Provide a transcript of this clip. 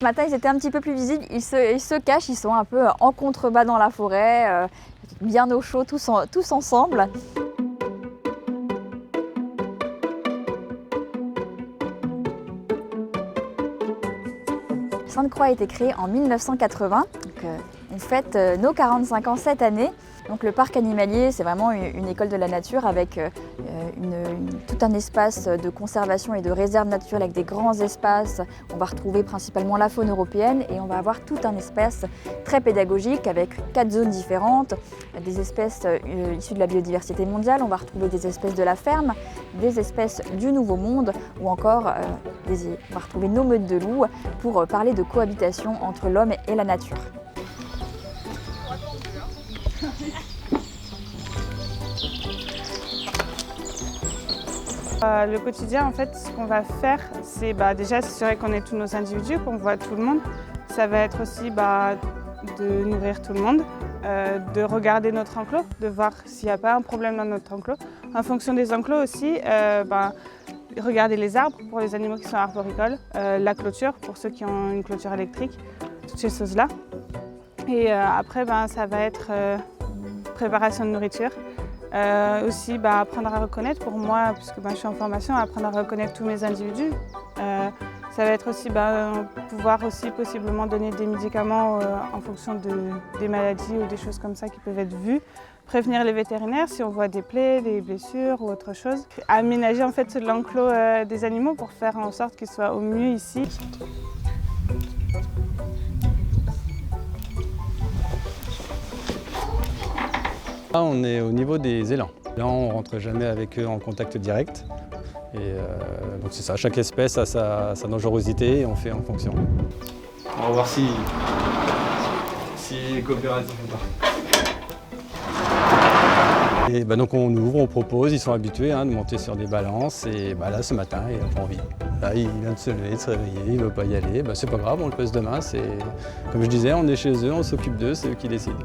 Ce matin, ils étaient un petit peu plus visibles, ils se cachent, ils sont un peu en contrebas dans la forêt, bien au chaud, tous ensemble. Sainte-Croix a été créée en 1980, donc on fête nos 45 ans cette année. Donc le parc animalier, c'est vraiment une école de la nature avec tout un espace de conservation et de réserve naturelle avec des grands espaces. On va retrouver principalement la faune européenne et on va avoir tout un espace très pédagogique avec 4 zones différentes, des espèces issues de la biodiversité mondiale, on va retrouver des espèces de la ferme, des espèces du Nouveau Monde ou encore on va retrouver nos meutes de loups pour parler de cohabitation entre l'homme et la nature. Le quotidien, en fait, ce qu'on va faire, c'est déjà s'assurer qu'on est tous nos individus, qu'on voit tout le monde. Ça va être aussi de nourrir tout le monde, de regarder notre enclos, de voir s'il n'y a pas un problème dans notre enclos. En fonction des enclos aussi, regarder les arbres pour les animaux qui sont arboricoles, la clôture pour ceux qui ont une clôture électrique, toutes ces choses-là. Et après, ça va être préparation de nourriture. Aussi apprendre à reconnaître, pour moi, puisque je suis en formation, apprendre à reconnaître tous mes individus. Ça va être aussi pouvoir aussi possiblement donner des médicaments en fonction des maladies ou des choses comme ça qui peuvent être vues. Prévenir les vétérinaires si on voit des plaies, des blessures ou autre chose. Aménager en fait l'enclos des animaux pour faire en sorte qu'ils soient au mieux ici. Là, on est au niveau des élans. Là, on ne rentre jamais avec eux en contact direct. Et donc c'est ça, chaque espèce a sa dangerosité et on fait en fonction. On va voir si est coopératif ou pas. Et donc on ouvre, on propose, ils sont habitués de monter sur des balances. Et là, ce matin, il n'a pas envie. Là, il vient de se lever, de se réveiller, il ne veut pas y aller. C'est pas grave, on le pose demain. Comme je disais, on est chez eux, on s'occupe d'eux, c'est eux qui décident.